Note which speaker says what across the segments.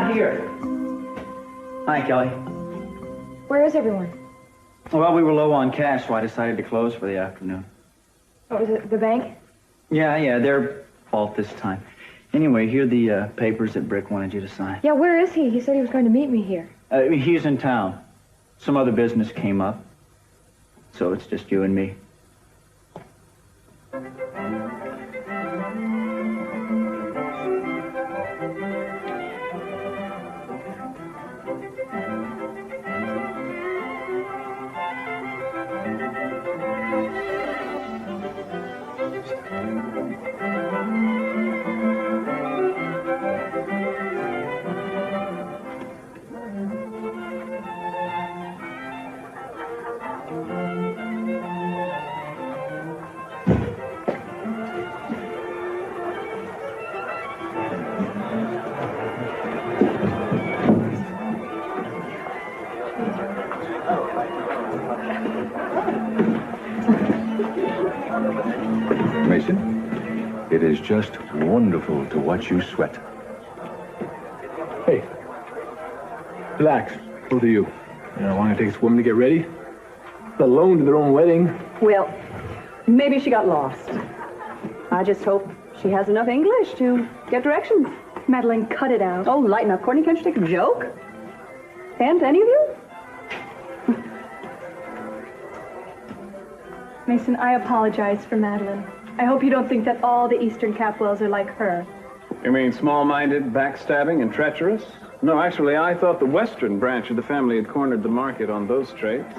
Speaker 1: not here. Hi, Kelly.
Speaker 2: Where is everyone?
Speaker 1: Well, we were low on cash, so I decided to close for the afternoon.
Speaker 2: What was it, the bank?
Speaker 1: Yeah, they're fault this time. Anyway, here are the papers that Brick wanted you to sign.
Speaker 2: Yeah, where is he? He said he was going to meet me here.
Speaker 1: He's in town. Some other business came up. So it's just you and me.
Speaker 3: Mason, it is just wonderful to watch you sweat.
Speaker 4: Hey, relax, both of you. You know how long it takes women to get ready? Let alone to their own wedding.
Speaker 5: Well, maybe she got lost. I just hope she has enough English to get directions.
Speaker 2: Madeline, cut it out.
Speaker 5: Oh, lighten up. Courtney, can't you take a joke? Can't any of you?
Speaker 2: Mason, I apologize for Madeline. I hope you don't think that all the Eastern Capwells are like her.
Speaker 6: You mean small-minded, backstabbing, and treacherous? No, actually, I thought the Western branch of the family had cornered the market on those traits.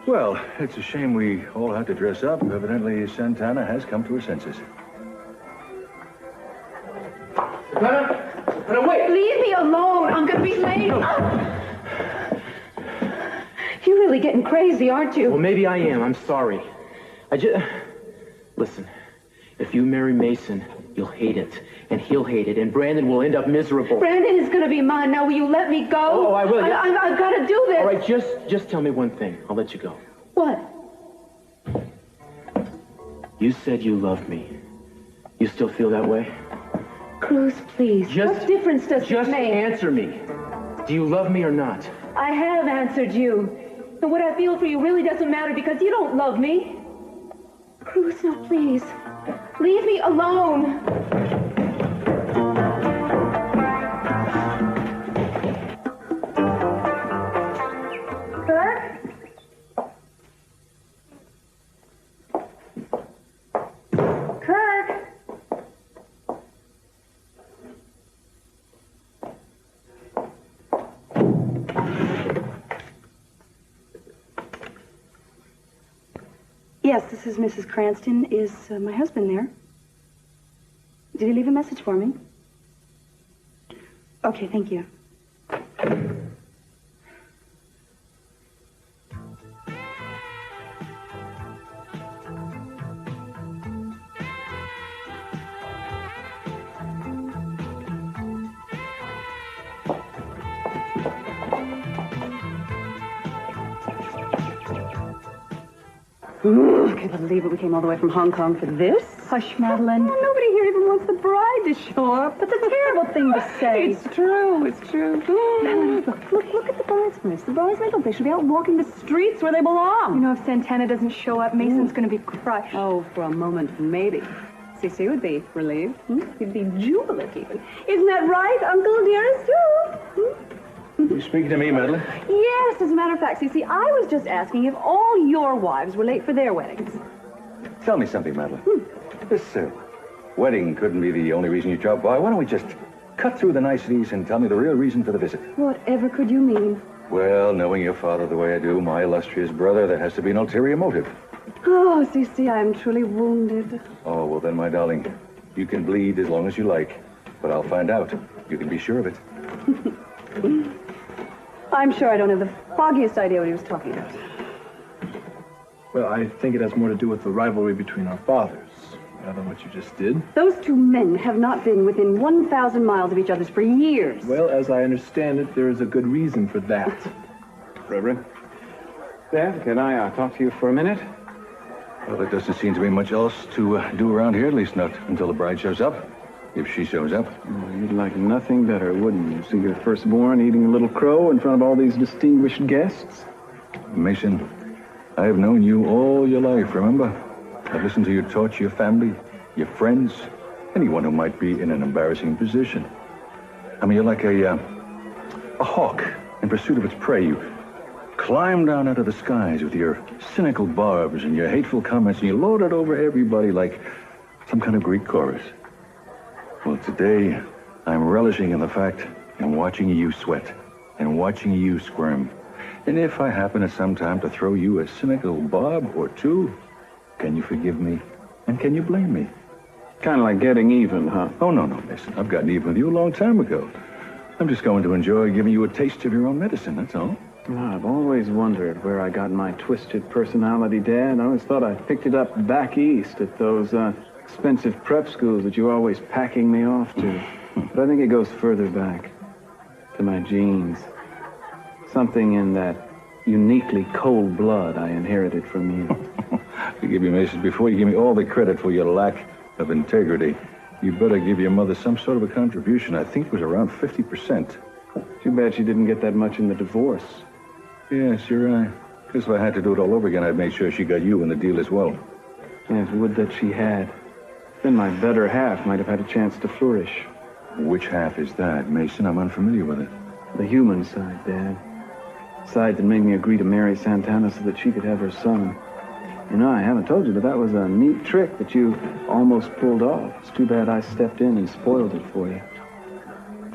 Speaker 3: Well, it's a shame we all have to dress up. Evidently, Santana has come to her senses.
Speaker 4: Santana, wait!
Speaker 5: Leave me alone. I'm going to be late. You're really getting crazy, aren't you?
Speaker 7: Well, maybe I am. I'm sorry. Listen, if you marry Mason, you'll hate it, and he'll hate it, and Brandon will end up miserable.
Speaker 5: Brandon is going to be mine. Now, will you let me go?
Speaker 7: Oh, I will. Yeah.
Speaker 5: I've got to do this.
Speaker 7: All right, just tell me one thing. I'll let you go.
Speaker 5: What?
Speaker 7: You said you loved me. You still feel that way?
Speaker 5: Cruz, please. What difference does it make?
Speaker 7: Just answer me. Do you love me or not?
Speaker 5: I have answered you. And what I feel for you really doesn't matter because you don't love me. Cruz, no, please. Leave me alone. Kirk? Kirk?
Speaker 8: Yes, this is Mrs. Cranston. Is my husband there? Did he leave a message for me? Okay, thank you. I can't believe it. We came all the way from Hong Kong for this.
Speaker 2: Hush, Madeline.
Speaker 8: Oh, nobody here even wants the bride to show up.
Speaker 2: That's a terrible thing to say.
Speaker 8: It's true. It's true. Madeline, look at the bridesmaids. The bridesmaids, look, they should be out walking the streets where they belong.
Speaker 2: You know, if Santana doesn't show up, Mason's going to be crushed.
Speaker 8: Oh, for a moment, maybe. Cece would be relieved. He'd be jubilant, even. Isn't that right, Uncle Dearest, too?
Speaker 3: You speaking to me, Madeline?
Speaker 8: Yes, as a matter of fact, Cece, I was just asking if all your wives were late for their weddings.
Speaker 3: Tell me something, Madeline. This wedding couldn't be the only reason you dropped by. Why don't we just cut through the niceties and tell me the real reason for the visit?
Speaker 8: Whatever could you mean?
Speaker 3: Well, knowing your father the way I do, my illustrious brother, there has to be an ulterior motive.
Speaker 8: Oh, Cece, I am truly wounded.
Speaker 3: Oh, well then, my darling, you can bleed as long as you like. But I'll find out. You can be sure of it.
Speaker 8: I'm sure I don't have the foggiest idea what he was talking about.
Speaker 4: Well, I think it has more to do with the rivalry between our fathers, rather than what you just did.
Speaker 8: Those two men have not been within 1,000 miles of each other for years.
Speaker 4: Well, as I understand it, there is a good reason for that.
Speaker 6: Reverend? Dad, can I talk to you for a minute?
Speaker 3: Well, there doesn't seem to be much else to do around here, at least not until the bride shows up. if she shows up.
Speaker 6: You'd like nothing better, wouldn't you? See your firstborn eating a little crow in front of all these distinguished guests?
Speaker 3: Mason, I have known you all your life, remember? I've listened to you talk to your family, your friends, anyone who might be in an embarrassing position. I mean, you're like a hawk in pursuit of its prey. You climb down out of the skies with your cynical barbs and your hateful comments, and you lord it over everybody like some kind of Greek chorus. Well, today, I'm relishing in the fact I'm watching you sweat and watching you squirm. And if I happen at some time to throw you a cynical barb or two, can you forgive me? And can you blame me?
Speaker 6: Kind of like getting even, huh?
Speaker 3: Oh, no, Mason. I've gotten even with you a long time ago. I'm just going to enjoy giving you a taste of your own medicine, that's all.
Speaker 6: I've always wondered where I got my twisted personality, Dad. I always thought I picked it up back east at those expensive prep schools that you're always packing me off to. But I think it goes further back, to my genes. Something in that uniquely cold blood I inherited from you.
Speaker 3: Forgive me, Mason, before you give me all the credit for your lack of integrity, you better give your mother some sort of a contribution. I think it was around 50%.
Speaker 6: Too bad she didn't get that much in the divorce.
Speaker 3: Yes, you're right. Because if I had to do it all over again, I'd make sure she got you in the deal as well.
Speaker 6: Yes, would that she had. Then my better half might have had a chance to flourish.
Speaker 3: Which half is that, Mason? I'm unfamiliar with it.
Speaker 6: The human side, Dad. Side that made me agree to marry Santana so that she could have her son. You know, I haven't told you, but that was a neat trick that you almost pulled off. It's too bad I stepped in and spoiled it for you.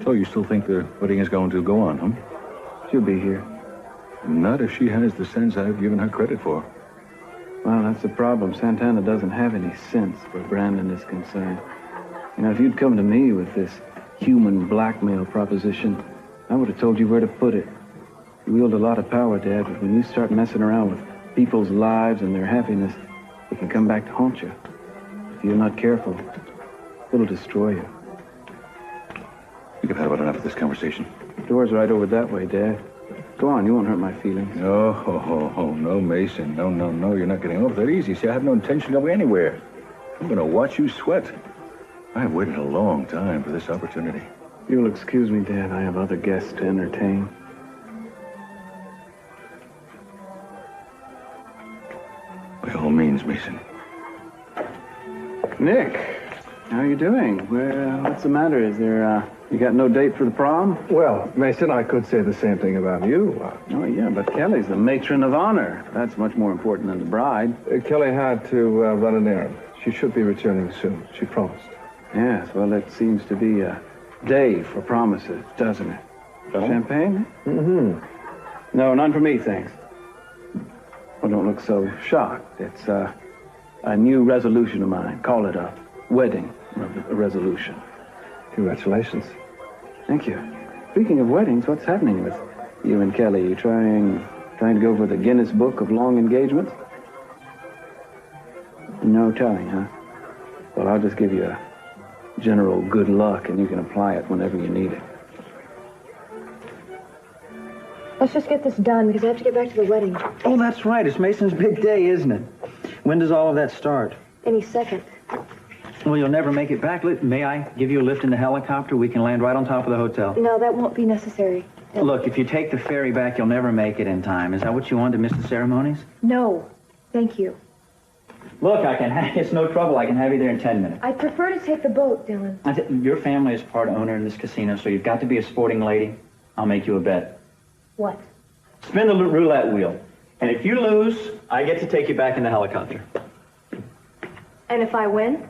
Speaker 3: So you still think the wedding is going to go on, huh?
Speaker 6: She'll be here.
Speaker 3: Not if she has the sense I've given her credit for.
Speaker 6: Well, that's the problem. Santana doesn't have any sense where Brandon is concerned. You know, if you'd come to me with this human blackmail proposition, I would have told you where to put it. You wield a lot of power, Dad, but when you start messing around with people's lives and their happiness, it can come back to haunt you. If you're not careful, it'll destroy you.
Speaker 3: I think I've had about enough of this conversation.
Speaker 6: Door's right over that way, Dad. Go on, you won't hurt my feelings.
Speaker 3: No, Mason. No, you're not getting off that easy. See, I have no intention of going anywhere. I'm going to watch you sweat. I've waited a long time for this opportunity.
Speaker 6: You'll excuse me, Dad. I have other guests to entertain.
Speaker 3: By all means, Mason.
Speaker 6: Nick, how are you doing? What's the matter? Is there, you got no date for the prom?
Speaker 4: Well, Mason, I could say the same thing about you.
Speaker 6: Oh, yeah, but Kelly's the matron of honor. That's much more important than the bride.
Speaker 4: Kelly had to run an errand. She should be returning soon. She promised.
Speaker 6: Yes, well, it seems to be a day for promises, doesn't it? Champagne?
Speaker 4: Mm-hmm.
Speaker 6: No, none for me, thanks. Well, don't look so shocked. It's a new resolution of mine. Call it a wedding resolution.
Speaker 4: Congratulations.
Speaker 6: Thank you. Speaking of weddings, what's happening with you and Kelly? You trying to go for the Guinness Book of Long Engagements? No telling, huh? Well, I'll just give you a general good luck, and you can apply it whenever you need it.
Speaker 2: Let's just get this done, because I have to get back to the wedding.
Speaker 1: Oh, that's right. It's Mason's big day, isn't it? When does all of that start?
Speaker 2: Any second.
Speaker 1: Well, you'll never make it back. May I give you a lift in the helicopter? We can land right on top of the hotel.
Speaker 2: No, that won't be necessary.
Speaker 1: Look, if you take the ferry back, you'll never make it in time. Is that what you want, to miss the ceremonies?
Speaker 2: No, thank you.
Speaker 1: Look, it's no trouble. I can have you there in 10 minutes.
Speaker 2: I'd prefer to take the boat, Dylan.
Speaker 1: Your family is part owner in this casino, so you've got to be a sporting lady. I'll make you a bet.
Speaker 2: What?
Speaker 1: Spin the roulette wheel. And if you lose, I get to take you back in the helicopter.
Speaker 2: And if I win?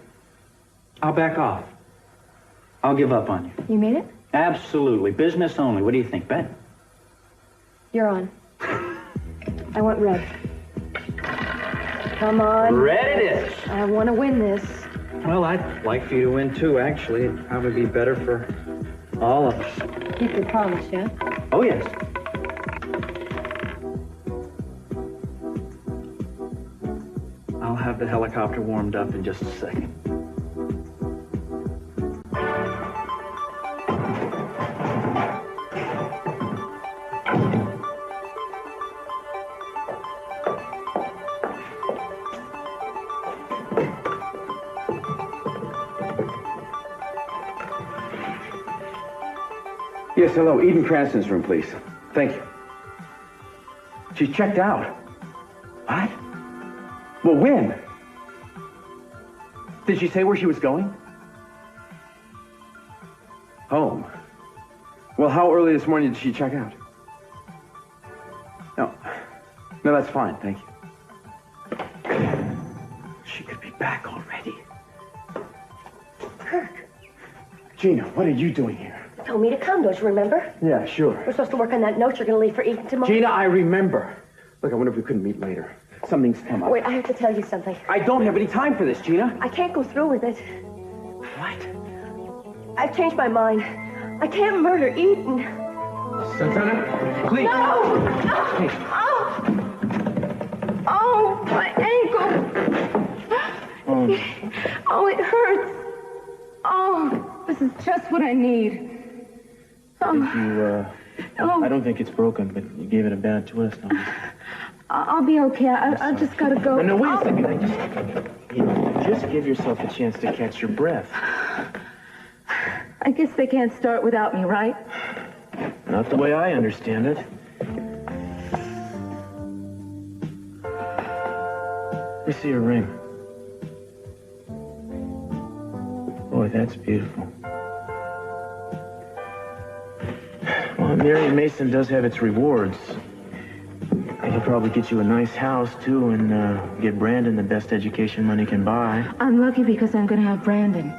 Speaker 1: I'll back off. I'll give up on you.
Speaker 2: You mean it?
Speaker 1: Absolutely. Business only. What do you think, Bet?
Speaker 2: You're on. I want red. Come on.
Speaker 1: Red it is.
Speaker 2: I want to win this.
Speaker 1: Well, I'd like for you to win, too, actually. It'd probably be better for all of us.
Speaker 2: Keep your promise, yeah?
Speaker 1: Oh, yes. I'll have the helicopter warmed up in just a second.
Speaker 9: Yes, hello. Eden Cranston's room, please. Thank you. She's checked out. What? Well, when? Did she say where she was going? Home. Well, how early this morning did she check out? No. No, that's fine. Thank you. She could be back already.
Speaker 10: Kirk,
Speaker 9: Gina, what are you doing here?
Speaker 10: you told me to come, don't you remember?
Speaker 9: Yeah, sure.
Speaker 10: We're supposed to work on that note you're going to leave for Eden tomorrow.
Speaker 9: Gina, I remember. Look, I wonder if we couldn't meet later. Something's come up.
Speaker 10: Wait, I have to tell you something.
Speaker 9: I don't have any time for this, Gina.
Speaker 10: I can't go through with it.
Speaker 9: What?
Speaker 10: I've changed my mind. I can't murder Eden.
Speaker 9: Santana, please.
Speaker 10: No!
Speaker 9: Hey.
Speaker 10: Oh, my ankle. Oh, it hurts. Oh, this is just what I need. Oh.
Speaker 7: I don't think it's broken, but you gave it a bad twist on me.
Speaker 10: I'll be okay. I just gotta go.
Speaker 7: No, wait a second. Just give yourself a chance to catch your breath.
Speaker 5: I guess they can't start without me, right?
Speaker 7: Not the way I understand it. Let me see your ring. Boy, that's beautiful. Well, marrying Mason does have its rewards. It'll probably get you a nice house, too, and get Brandon the best education money can buy.
Speaker 5: I'm lucky because I'm going to have Brandon.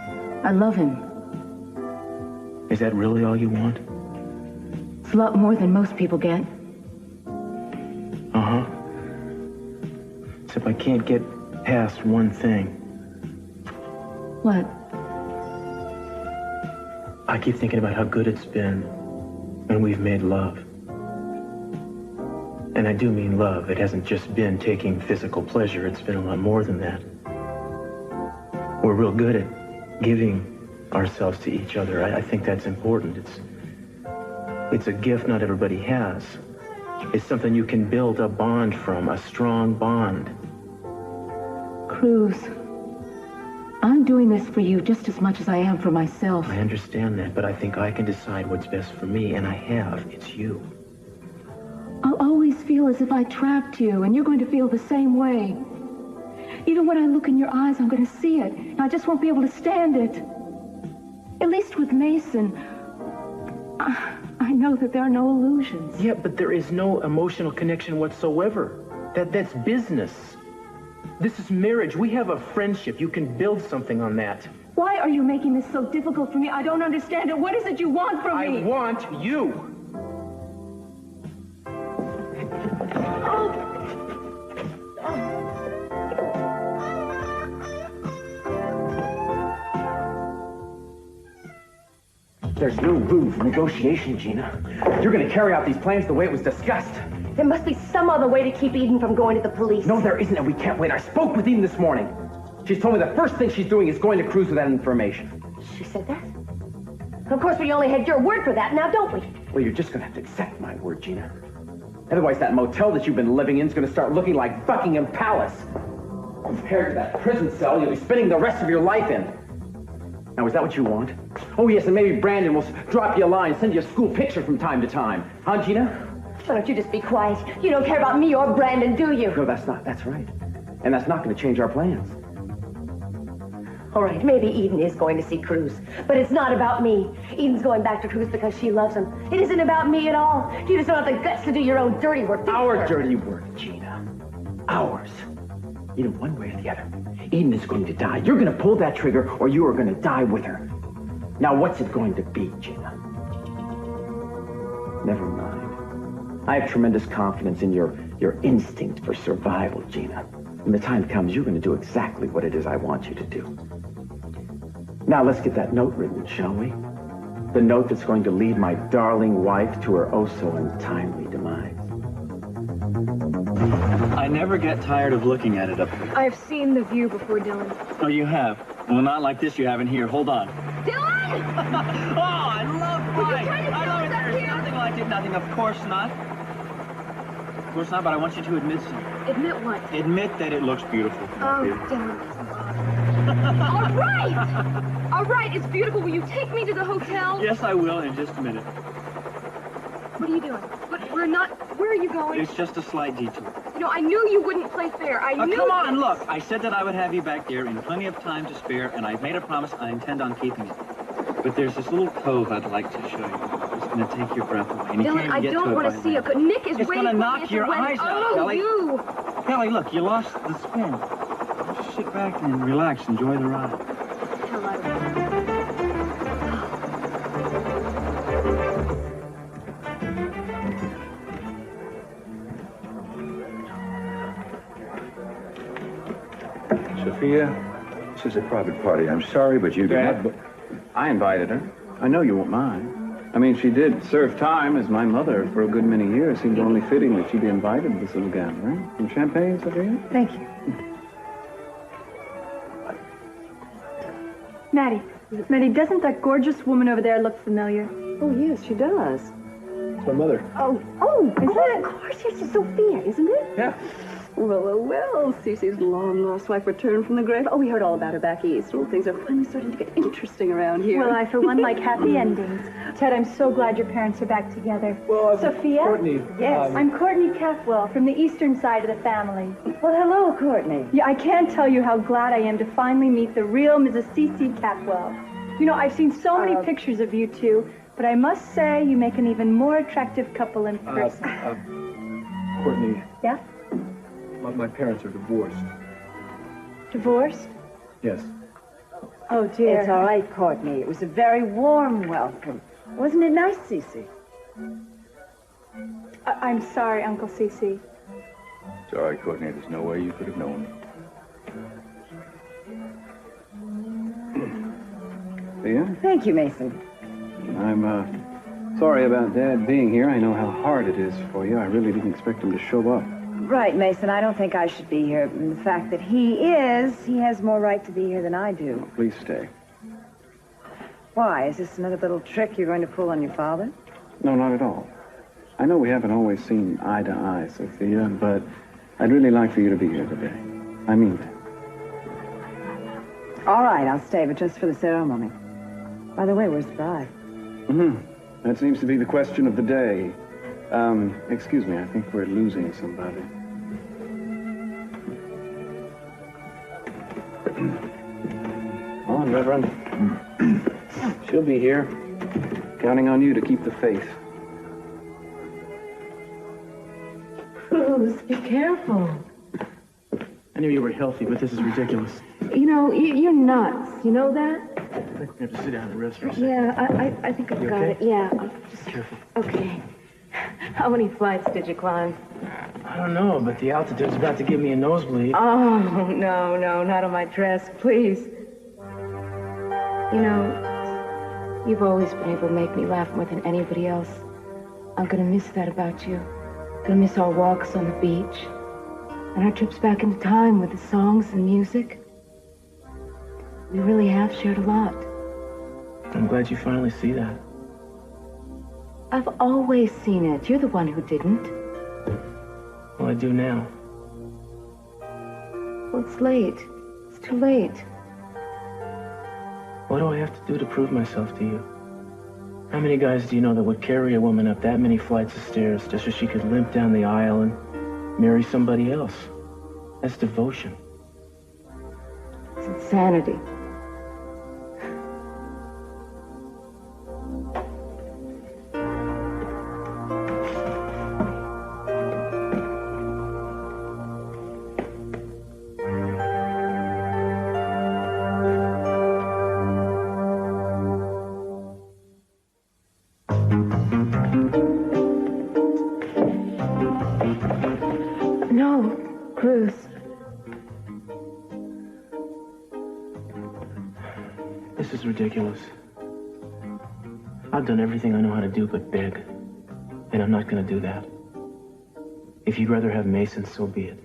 Speaker 5: I love him.
Speaker 7: Is that really all you want?
Speaker 5: It's a lot more than most people get.
Speaker 7: Uh-huh. Except I can't get past one thing.
Speaker 5: What?
Speaker 7: I keep thinking about how good it's been when we've made love. And I do mean love. It hasn't just been taking physical pleasure. It's been a lot more than that. We're real good at giving ourselves to each other. I think that's important. It's a gift not everybody has. It's something you can build a bond from, a strong bond.
Speaker 5: Cruz, I'm doing this for you just as much as I am for myself.
Speaker 7: I understand that, but I think I can decide what's best for me, and I have. It's you.
Speaker 5: I'll always feel as if I trapped you, and you're going to feel the same way. Even when I look in your eyes, I'm going to see it, and I just won't be able to stand it. At least with Mason, I know that there are no illusions.
Speaker 7: Yeah, but there is no emotional connection whatsoever. That's business. This is marriage. We have a friendship. You can build something on that.
Speaker 5: Why are you making this so difficult for me? I don't understand it. What is it you want from me?
Speaker 7: I want you.
Speaker 9: There's no room for negotiation, Gina. You're going to carry out these plans the way it was discussed.
Speaker 10: There must be some other way to keep Eden from going to the police.
Speaker 9: No, there isn't, and we can't wait. I spoke with Eden this morning. She's told me the first thing she's doing is going to Cruz with that information.
Speaker 10: She said that? Of course, we only had your word for that now, don't we?
Speaker 9: Well, you're just going to have to accept my word, Gina. Otherwise, that motel that you've been living in is going to start looking like Buckingham Palace. Compared to that prison cell you'll be spending the rest of your life in. Now, is that what you want? Oh, yes, and maybe Brandon will drop you a line, send you a school picture from time to time. Huh, Gina?
Speaker 10: Why don't you just be quiet? You don't care about me or Brandon, do you?
Speaker 9: No, that's right. And that's not going to change our plans.
Speaker 10: All right, maybe Eden is going to see Cruz, but it's not about me. Eden's going back to Cruz because she loves him. It isn't about me at all. You just don't have the guts to do your own dirty work.
Speaker 9: Our dirty work, Gina. Ours. Either one way or the other. Eden is going to die. You're going to pull that trigger, or you are going to die with her. Now, what's it going to be, Gina? Never mind. I have tremendous confidence in your instinct for survival, Gina. When the time comes, you're going to do exactly what it is I want you to do. Now, let's get that note written, shall we? The note that's going to lead my darling wife to her oh-so-untimely demise.
Speaker 1: I never get tired of looking at it up here.
Speaker 2: I've seen the view before, Dylan.
Speaker 1: Oh, you have? Well, not like this you haven't here. Hold on.
Speaker 2: Dylan!
Speaker 1: Oh, I love
Speaker 2: Would you
Speaker 1: life.
Speaker 2: turn yourself
Speaker 1: I love it.
Speaker 2: up
Speaker 1: There's
Speaker 2: here?
Speaker 1: nothing like it. Nothing. Of course not. Of course not, but I want you to admit something.
Speaker 2: Admit what?
Speaker 1: Admit that it looks beautiful.
Speaker 2: Oh, Dylan. All right! All right, it's beautiful. Will you take me to the hotel?
Speaker 1: Yes, I will in just a minute.
Speaker 5: What are you doing? We're not... Where are you going?
Speaker 1: It's just a slight detour.
Speaker 5: You know, I knew you wouldn't play fair. I knew...
Speaker 1: Come on, look. I said that I would have you back there in plenty of time to spare, and I've made a promise I intend on keeping it. But there's this little cove I'd like to show you. It's going to take your breath away. And you
Speaker 5: Dylan,
Speaker 1: can't
Speaker 5: I
Speaker 1: get
Speaker 5: don't
Speaker 1: to it
Speaker 5: want
Speaker 1: by
Speaker 5: to see
Speaker 1: then.
Speaker 5: it. Nick is
Speaker 1: It's
Speaker 5: waiting
Speaker 1: going to
Speaker 5: for me
Speaker 1: knock
Speaker 5: at
Speaker 1: your
Speaker 5: the wedding.
Speaker 1: eyes out,
Speaker 5: Oh,
Speaker 1: Kelly.
Speaker 5: you!
Speaker 1: Kelly, look, you lost the spin. Just sit back and relax. Enjoy the ride.
Speaker 3: Sophia, this is a private party. I'm sorry, but you
Speaker 6: Dad,
Speaker 3: did not...
Speaker 6: I invited her. I know you won't mind. I mean, she did serve time as my mother for a good many years. Seemed only fitting that she be invited, this little gal, right? Some champagne, Sophia?
Speaker 2: Thank you. Maddie, doesn't that gorgeous woman over there look familiar?
Speaker 8: Oh, yes, she does.
Speaker 4: It's my mother.
Speaker 8: Oh, is that? Of course, yes, it's Sophia, isn't it?
Speaker 4: Yeah.
Speaker 8: Well, Cece's long-lost wife returned from the grave. Oh, we heard all about her back east. Oh, things are finally starting to get interesting around here.
Speaker 2: Well, I, for one, like happy endings. Ted, I'm so glad your parents are back together.
Speaker 4: Well,
Speaker 2: Sophia?
Speaker 4: Courtney.
Speaker 2: Yes, I'm Courtney Capwell from the eastern side of the family.
Speaker 10: Well, hello, Courtney.
Speaker 2: Yeah, I can't tell you how glad I am to finally meet the real Mrs. C.C. Capwell. You know, I've seen so many pictures of you two, but I must say you make an even more attractive couple in person.
Speaker 4: Courtney.
Speaker 2: Yeah?
Speaker 4: My parents are divorced.
Speaker 2: Divorced?
Speaker 4: Yes.
Speaker 2: Oh, dear.
Speaker 10: It's all right, Courtney. It was a very warm welcome. Wasn't it nice, Cece?
Speaker 2: I'm sorry, Uncle C.C.
Speaker 3: It's all right, Courtney. There's no way you could have known.
Speaker 6: Sophia?
Speaker 10: Thank you, Mason.
Speaker 6: I'm, sorry about Dad being here. I know how hard it is for you. I really didn't expect him to show up.
Speaker 10: Right, Mason. I don't think I should be here. And the fact that he has more right to be here than I do.
Speaker 6: Please stay.
Speaker 10: Why? Is this another little trick you're going to pull on your father?
Speaker 6: No, not at all. I know we haven't always seen eye to eye, Sophia, but I'd really like for you to be here today. I mean that.
Speaker 10: All right, I'll stay, but just for the ceremony. By the way, where's the bride?
Speaker 6: That seems to be the question of the day. Excuse me, I think we're losing somebody. Come on, Reverend. She'll be here. Counting on you to keep the faith.
Speaker 5: Cruz, be careful.
Speaker 7: I knew you were healthy, but this is ridiculous.
Speaker 5: You know, you're nuts. You know that?
Speaker 7: We have to sit down and rest for a second.
Speaker 5: Yeah, I think I've got it. Yeah. Just
Speaker 7: careful.
Speaker 5: Okay. How many flights did you climb?
Speaker 7: I don't know, but the altitude's about to give me a nosebleed.
Speaker 5: Oh, no, not on my dress, please. You know, you've always been able to make me laugh more than anybody else. I'm gonna miss that about you. Gonna miss our walks on the beach and our trips back into time with the songs and music. We really have shared a lot.
Speaker 7: I'm glad you finally see that.
Speaker 5: I've always seen it. You're the one who didn't.
Speaker 7: Well, I do now.
Speaker 5: Well, it's late. It's too late.
Speaker 7: What do I have to do to prove myself to you? How many guys do you know that would carry a woman up that many flights of stairs just so she could limp down the aisle and marry somebody else? That's devotion.
Speaker 5: It's insanity. No, Cruz.
Speaker 7: This is ridiculous. I've done everything I know how to do but beg. And I'm not gonna do that. If you'd rather have Mason, so be it.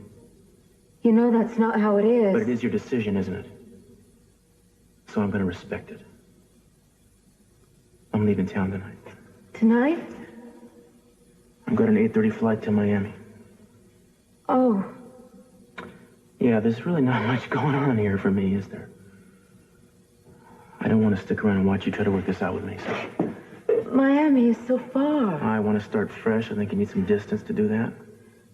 Speaker 5: You know that's not how it is.
Speaker 7: But it is your decision, isn't it? So I'm gonna respect it. I'm leaving town tonight.
Speaker 5: Tonight?
Speaker 7: I've got an 8:30 flight to Miami.
Speaker 5: Oh,
Speaker 7: Yeah, there's really not much going on here for me, is there? I don't want to stick around and watch you try to work this out with me, so...
Speaker 5: Miami. Miami is so far.
Speaker 7: I want to start fresh. I think you need some distance to do that.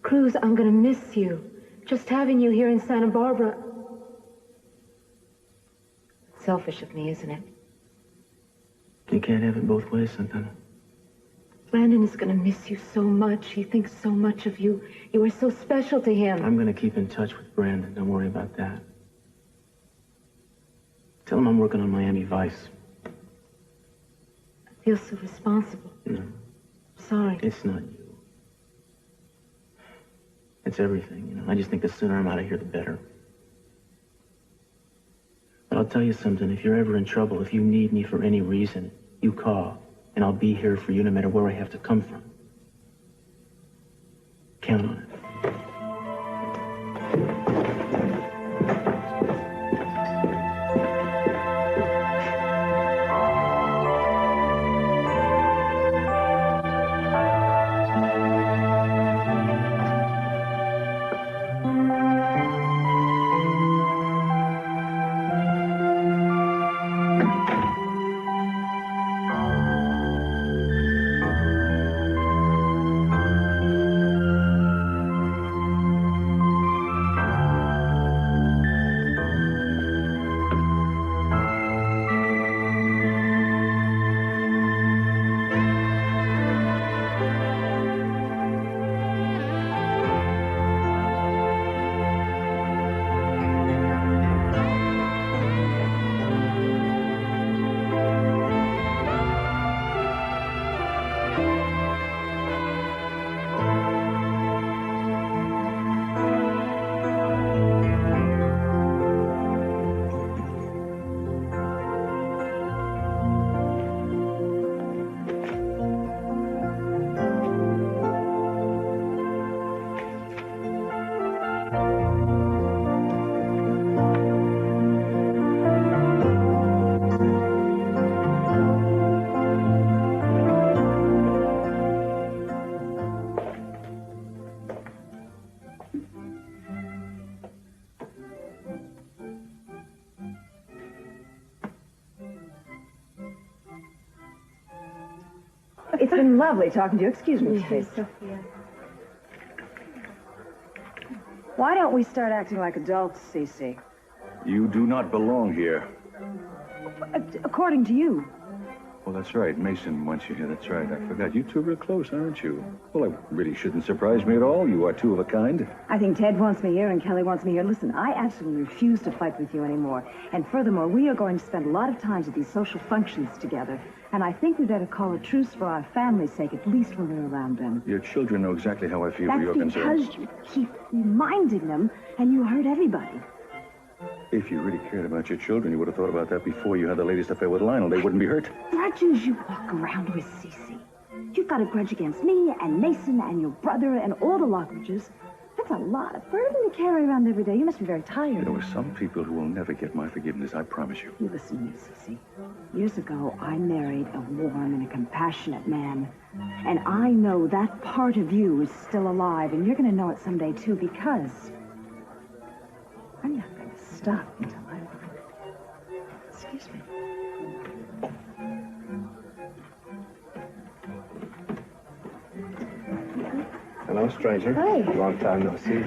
Speaker 5: Cruz, I'm gonna miss you. Just having you here in Santa Barbara. Selfish of me, isn't it?
Speaker 7: You can't have it both ways, Santana.
Speaker 5: Brandon is gonna miss you so much. He thinks so much of you. You are so special to him.
Speaker 7: I'm gonna keep in touch with Brandon. Don't worry about that. Tell him I'm working on Miami Vice.
Speaker 5: I feel so responsible.
Speaker 7: No,
Speaker 5: Sorry.
Speaker 7: it's not you. It's everything, you know. I just think the sooner I'm out of here, the better. But I'll tell you something. If you're ever in trouble, if you need me for any reason, you call, and I'll be here for you no matter where I have to come from. Count on it.
Speaker 11: It's been lovely talking to you. Excuse me, please.
Speaker 2: Sophia.
Speaker 11: Why don't we start acting like adults, Cece?
Speaker 3: You do not belong here.
Speaker 11: According to you.
Speaker 3: Well, that's right. Mason wants you here. That's right. I forgot. You two are real close, aren't you? Well, it really shouldn't surprise me at all. You are two of a kind.
Speaker 11: I think Ted wants me here and Kelly wants me here. Listen, I absolutely refuse to fight with you anymore. And furthermore, we are going to spend a lot of time at these social functions together. And I think we better call a truce for our family's sake, at least when we're around them.
Speaker 3: Your children know exactly how I feel for your concerns.
Speaker 11: That's because you keep reminding them and you hurt everybody.
Speaker 3: If you really cared about your children, you would have thought about that before you had the latest affair with Lionel. They wouldn't be hurt.
Speaker 11: Grudges you walk around with, Cece. You've got a grudge against me and Mason and your brother and all the Lockridges. That's a lot of burden to carry around every day. You must be very tired.
Speaker 3: You know, there's some people who will never get my forgiveness, I promise you.
Speaker 11: You listen to me, Cece. Years ago, I married a warm and a compassionate man. And I know that part of you is still alive, and you're going to know it someday, too, because I'm not going to stop until I find it. Excuse me.
Speaker 6: Hello, stranger.
Speaker 5: Hi.
Speaker 6: Long time no see.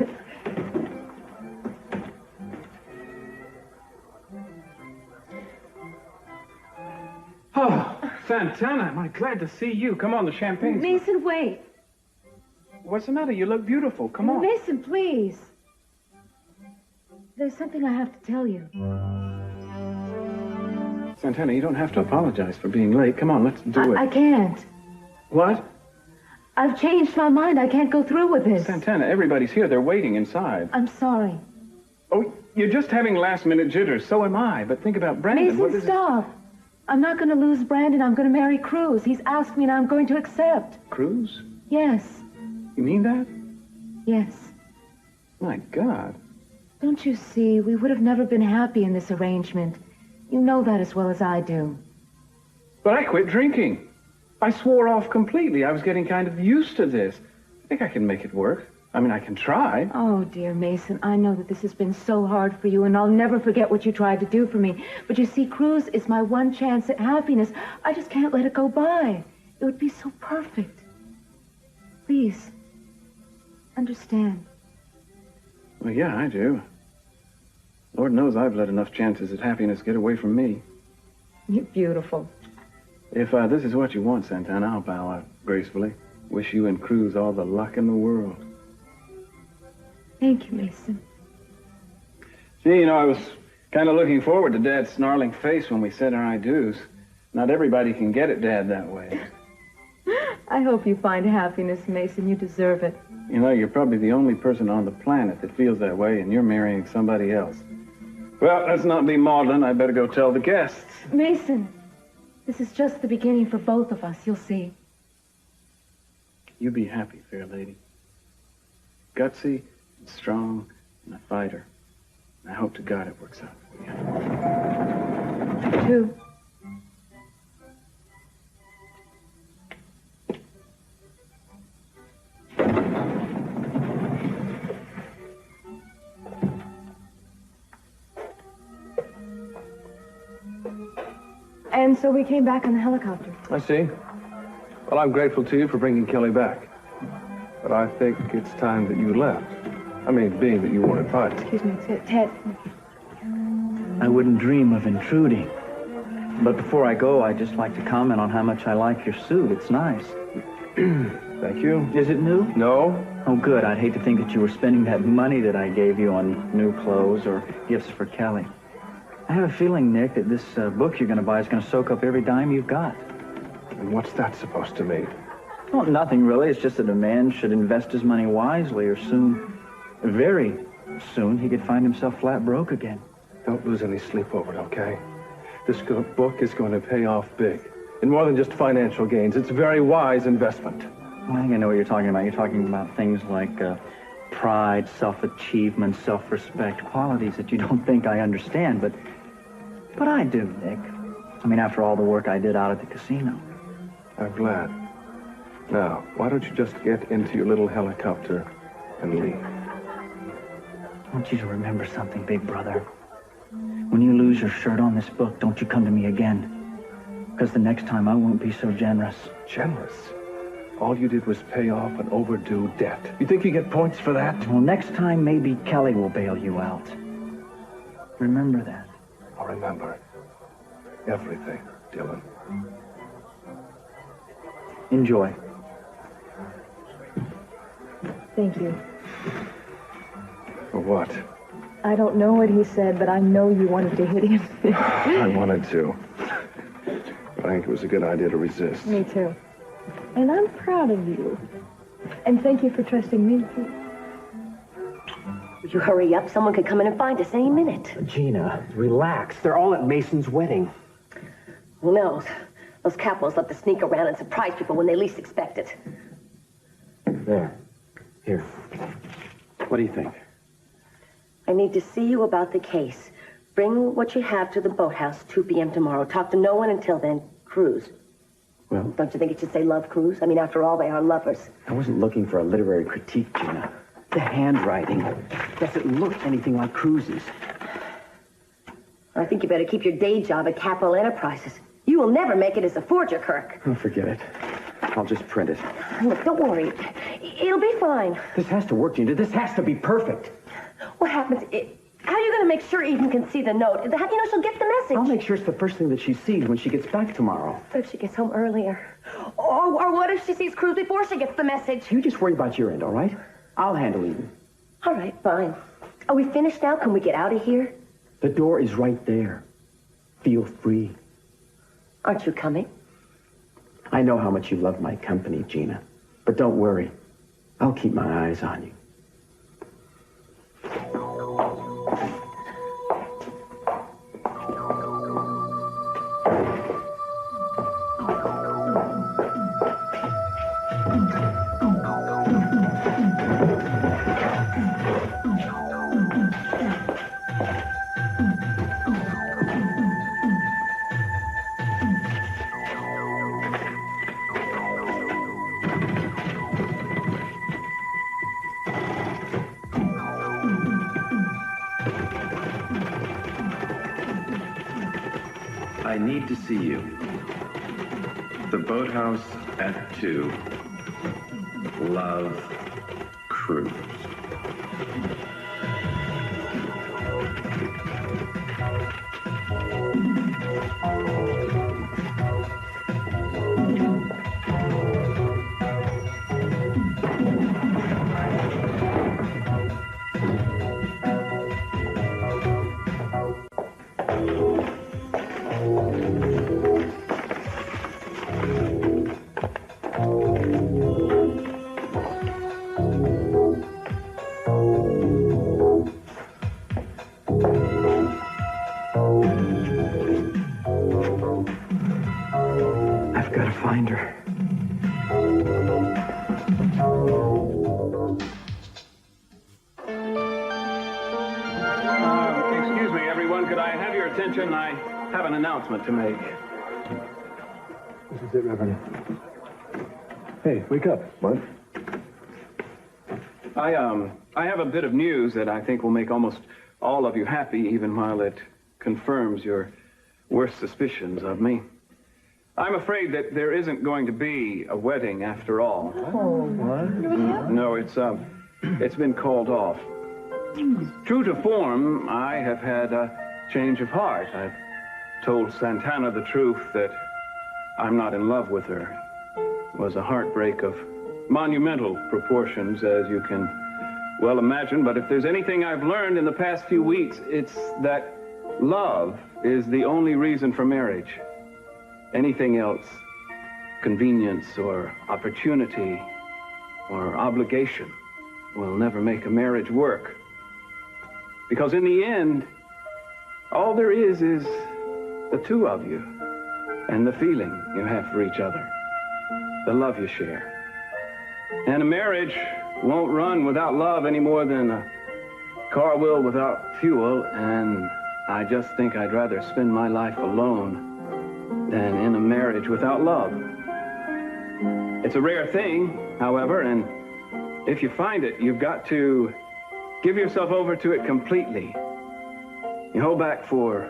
Speaker 4: Oh, Santana, am I glad to see you. Come on, the champagne's...
Speaker 5: Mason, wait.
Speaker 4: What's the matter? You look beautiful. Come on.
Speaker 5: Mason, please. There's something I have to tell you.
Speaker 6: Santana, you don't have to apologize for being late. Come on, let's do it.
Speaker 5: I can't.
Speaker 6: What?
Speaker 5: I've changed my mind. I can't go through with this.
Speaker 6: Santana, everybody's here. They're waiting inside.
Speaker 5: I'm sorry.
Speaker 6: Oh, you're just having last-minute jitters. So am I. But think about Brandon.
Speaker 5: Mason, stop. I'm not going to lose Brandon. I'm going to marry Cruz. He's asked me and I'm going to accept.
Speaker 6: Cruz?
Speaker 5: Yes.
Speaker 6: You mean that?
Speaker 5: Yes.
Speaker 6: My God.
Speaker 5: Don't you see? We would have never been happy in this arrangement. You know that as well as I do.
Speaker 6: But I quit drinking. I swore off completely. I was getting kind of used to this. I think I can make it work. I mean, I can try.
Speaker 5: Oh, dear Mason, I know that this has been so hard for you, and I'll never forget what you tried to do for me. But you see, Cruz is my one chance at happiness. I just can't let it go by. It would be so perfect. Please, understand.
Speaker 6: Well, yeah, I do. Lord knows I've let enough chances at happiness get away from me.
Speaker 5: You're beautiful.
Speaker 6: If this is what you want, Santana, I'll bow out gracefully. Wish you and Cruz all the luck in the world.
Speaker 5: Thank you, Mason.
Speaker 6: Gee, you know, I was kind of looking forward to Dad's snarling face when we said our I-dos. Not everybody can get it, Dad, that way.
Speaker 5: I hope you find happiness, Mason. You deserve it.
Speaker 6: You know, you're probably the only person on the planet that feels that way, and you're marrying somebody else. Well, let's not be maudlin. I better go tell the guests.
Speaker 5: Mason, this is just the beginning for both of us. You'll see.
Speaker 6: You be happy, fair lady. Gutsy and strong and a fighter. I hope to God it works out for you.
Speaker 5: You too.
Speaker 2: And so we came back on the helicopter.
Speaker 4: I see. Well, I'm grateful to you for bringing Kelly back. But I think it's time that you left. I mean, being that you weren't invited.
Speaker 2: Excuse me, Ted.
Speaker 1: I wouldn't dream of intruding. But before I go, I'd just like to comment on how much I like your suit. It's nice.
Speaker 4: Thank you.
Speaker 1: Is it new?
Speaker 4: No.
Speaker 1: Oh, good. I'd hate to think that you were spending that money that I gave you on new clothes or gifts for Kelly. I have a feeling, Nick, that this book you're going to buy is going to soak up every dime you've got.
Speaker 4: And what's that supposed to mean?
Speaker 1: Well, nothing really. It's just that a man should invest his money wisely or soon, very soon, he could find himself flat broke again.
Speaker 4: Don't lose any sleep over it, okay? This book is going to pay off big. In more than just financial gains. It's a very wise investment.
Speaker 1: Well, I think I know what you're talking about. You're talking about things like pride, self-achievement, self-respect, qualities that you don't think I understand, but I do, Nick. I mean, after all the work I did out at the casino.
Speaker 4: I'm glad. Now, why don't you just get into your little helicopter and leave?
Speaker 1: I want you to remember something, big brother. When you lose your shirt on this book, don't you come to me again. Because the next time I won't be so generous.
Speaker 4: Generous? All you did was pay off an overdue debt. You think you get points for that?
Speaker 1: Well, next time, maybe Kelly will bail you out. Remember that.
Speaker 4: I'll remember everything, Dylan.
Speaker 1: Enjoy.
Speaker 2: Thank you.
Speaker 4: For what?
Speaker 2: I don't know what he said, but I know you wanted to hit him.
Speaker 4: I wanted to. But I think it was a good idea to resist.
Speaker 2: Me too. And I'm proud of you. And thank you for trusting me.
Speaker 10: You hurry up. Someone could come in and find us any minute.
Speaker 9: Gina, relax. They're all at Mason's wedding.
Speaker 10: Who knows? Those Capwells love to sneak around and surprise people when they least expect it.
Speaker 9: There. Here. What do you think?
Speaker 10: I need to see you about the case. Bring what you have to the boathouse 2 p.m. tomorrow. Talk to no one until then. Cruz.
Speaker 9: Well,
Speaker 10: Don't you think it should say love Cruz? I mean, after all, they are lovers.
Speaker 9: I wasn't looking for a literary critique, Gina. The handwriting doesn't look anything like Cruz's.
Speaker 10: I think you better keep your day job at Capwell Enterprises. You will never make it as a forger, Kirk.
Speaker 9: Oh, forget it. I'll just print it.
Speaker 10: Look, don't worry. It'll be fine.
Speaker 9: This has to work, Gina. This has to be perfect.
Speaker 10: What happens? How are you going to make sure Eden can see the note? How do you know she'll get the message?
Speaker 9: I'll make sure it's the first thing that she sees when she gets back tomorrow.
Speaker 10: What if she gets home earlier? Or what if she sees Cruz before she gets the message?
Speaker 9: You just worry about your end, all right? I'll handle Eden.
Speaker 10: All right, fine. Are we finished now? Can we get out of here?
Speaker 9: The door is right there. Feel free.
Speaker 10: Aren't you coming?
Speaker 9: I know how much you love my company, Gina. But don't worry. I'll keep my eyes on you.
Speaker 12: I need to see you. The boathouse F2. Love, Cruz.
Speaker 1: I've got to find her.
Speaker 6: Excuse me, everyone. Could I have your attention? I have an announcement to make.
Speaker 4: This is it, Reverend. Hey, wake up. What?
Speaker 6: I have a bit of news that I think will make almost all of you happy, even while it confirms your worst suspicions of me. I'm afraid that there isn't going to be a wedding after all.
Speaker 11: Oh, what?
Speaker 6: No, it's been called off. True to form, I have had a change of heart. I've told Santana the truth that I'm not in love with her. It was a heartbreak of monumental proportions, as you can well imagine. But if there's anything I've learned in the past few weeks, it's that love is the only reason for marriage. Anything else, convenience or opportunity or obligation, will never make a marriage work. Because in the end, all there is the two of you and the feeling you have for each other, the love you share. And a marriage won't run without love any more than a car will without fuel, and I just think I'd rather spend my life alone than in a marriage without love. It's a rare thing, however, and if you find it, you've got to give yourself over to it completely. You hold back for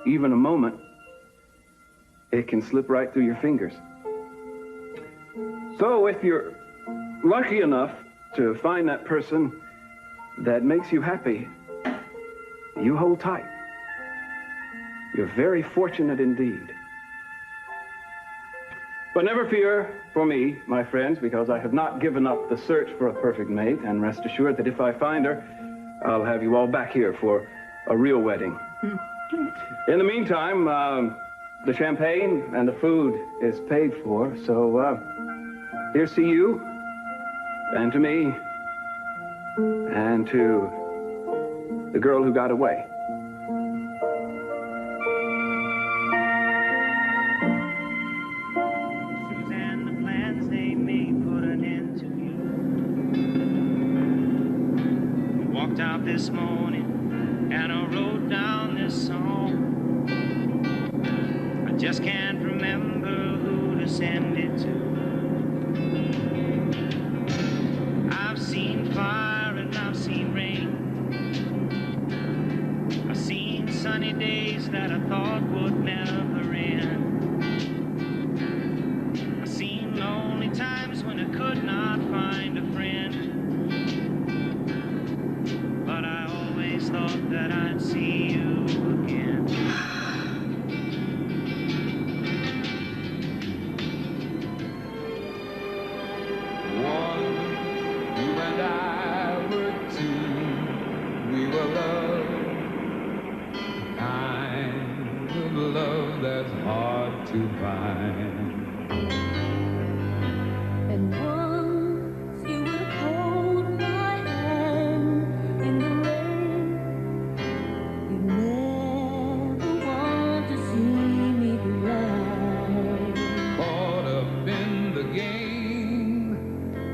Speaker 6: even a moment, it can slip right through your fingers. So if you're lucky enough to find that person that makes you happy, you hold tight. You're very fortunate indeed. But never fear for me, my friends, because I have not given up the search for a perfect mate, and rest assured that if I find her, I'll have you all back here for a real wedding. In the meantime, the champagne and the food is paid for, so here's to you, and to me, and to the girl who got away.
Speaker 13: Out this morning and I wrote down this song. I just can't remember who to send it to. I've seen fire and I've seen rain. I've seen sunny days that I thought would never end. I've seen lonely times when I could not find a friend. Thought that I'd see you again.
Speaker 14: One, you and I were two. We were love, kind of love that's hard to find.
Speaker 15: And once you would hold my hand in the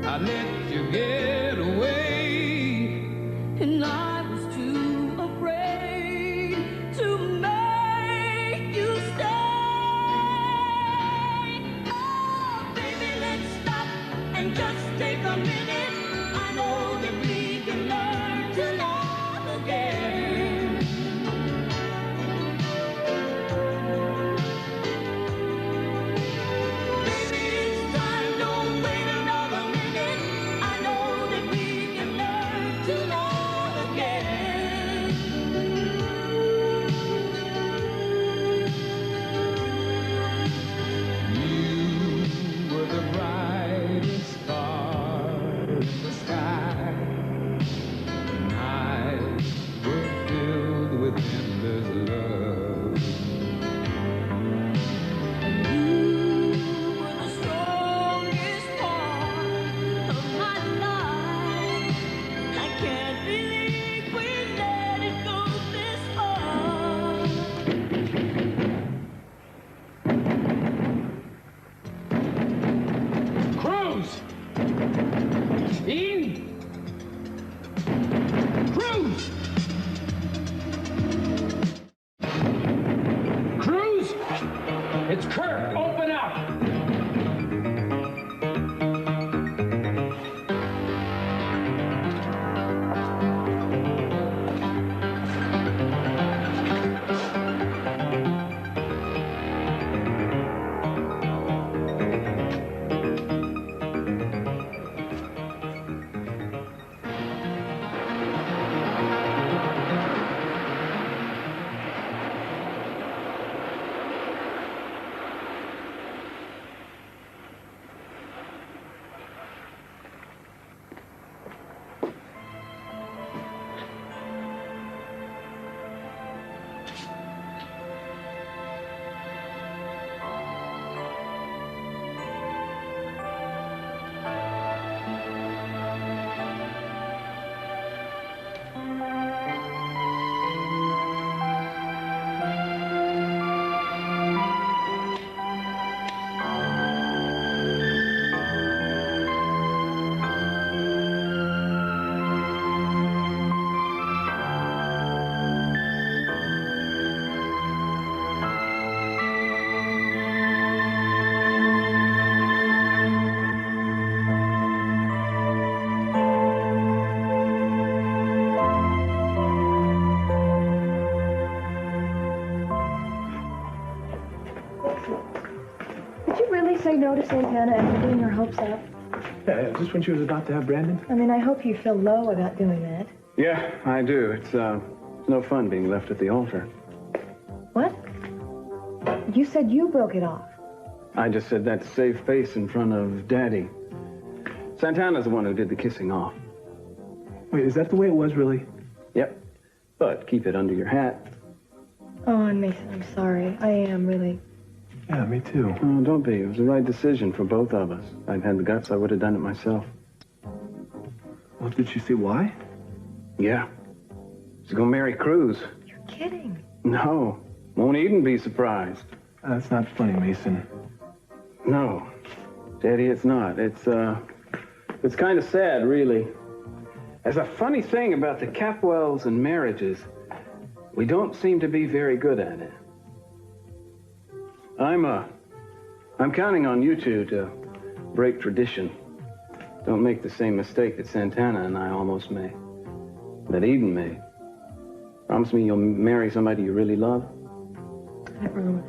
Speaker 14: I let you get away,
Speaker 15: and I was too afraid to make you stay.
Speaker 5: Did you really say no to Santana after getting your hopes up?
Speaker 6: Yeah, is this when she was about to have Brandon?
Speaker 5: I mean, I hope you feel low about doing that.
Speaker 6: Yeah, I do. It's no fun being left at the altar.
Speaker 5: What? You said you broke it off.
Speaker 6: I just said that to save face in front of Daddy. Santana's the one who did the kissing off.
Speaker 16: Wait, is that the way it was, really?
Speaker 6: Yep. But keep it under your hat.
Speaker 5: Oh, Mason, I'm sorry. I am, really.
Speaker 16: Yeah, me too.
Speaker 6: Oh, don't be. It was the right decision for both of us. If I'd had the guts, I would have done it myself.
Speaker 16: Well, did she say why?
Speaker 6: Yeah. She's gonna marry Cruz.
Speaker 5: You're kidding.
Speaker 6: No. Won't Eden be surprised?
Speaker 16: That's not funny, Mason.
Speaker 6: No. Daddy, it's not. It's kind of sad, really. There's a funny thing about the Capwells and marriages. We don't seem to be very good at it. I'm counting on you two to break tradition. Don't make the same mistake that Santana and I almost made. That Eden made. Promise me you'll marry somebody you really love?
Speaker 5: I promise.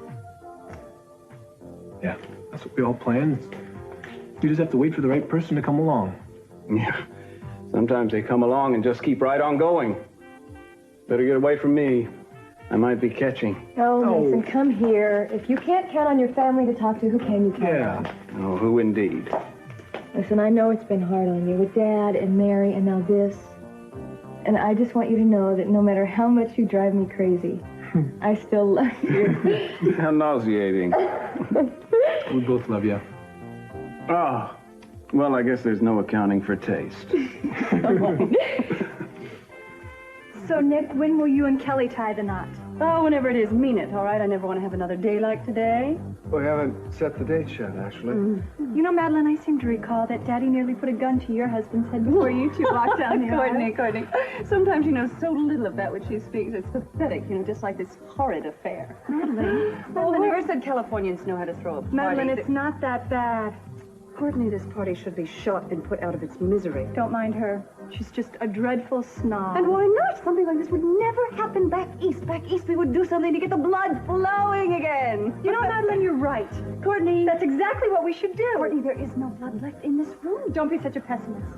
Speaker 16: Yeah, that's what we all planned. You just have to wait for the right person to come along.
Speaker 6: Yeah. Sometimes they come along and just keep right on going. Better get away from me. I might be catching.
Speaker 5: Oh, Mason, come here. If you can't count on your family to talk to, who can you count on?
Speaker 6: Oh, who indeed?
Speaker 5: Listen, I know it's been hard on you with Dad and Mary and now this. And I just want you to know that no matter how much you drive me crazy, I still love you.
Speaker 6: How nauseating.
Speaker 16: We both love you.
Speaker 6: Oh, well, I guess there's no accounting for taste.
Speaker 2: So, Nick, when will you and Kelly tie the knot?
Speaker 8: Oh, whenever it is, mean it, all right? I never want to have another day like today.
Speaker 4: We haven't set the date yet, actually.
Speaker 2: You know, Madeline, I seem to recall that Daddy nearly put a gun to your husband's head before you two walked down the aisle.
Speaker 8: Courtney. Sometimes you know so little of that which she speaks. It's pathetic, you know, just like this horrid affair.
Speaker 2: Madeline.
Speaker 8: Oh, I never said Californians know how to throw a party.
Speaker 2: Madeline, it's not that bad.
Speaker 8: Courtney, this party should be shot and put out of its misery.
Speaker 2: Don't mind her. She's just a dreadful snob.
Speaker 8: And why not? Something like this would never happen back east. Back east, we would do something to get the blood flowing again.
Speaker 2: You know, Madeline, you're right.
Speaker 8: Courtney.
Speaker 2: That's exactly what we should do.
Speaker 8: Courtney, there is no blood left in this room.
Speaker 2: Don't be such a pessimist.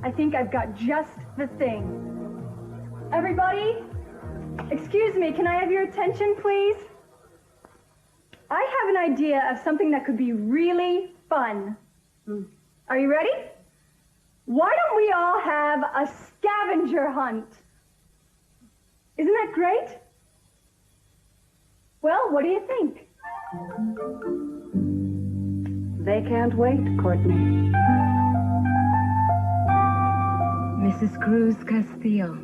Speaker 2: I think I've got just the thing. Everybody, excuse me, can I have your attention, please? I have an idea of something that could be really fun. Are you ready? Why don't we all have a scavenger hunt? Isn't that great? Well, what do you think?
Speaker 8: They can't wait, Courtney.
Speaker 11: Mrs. Cruz Castillo.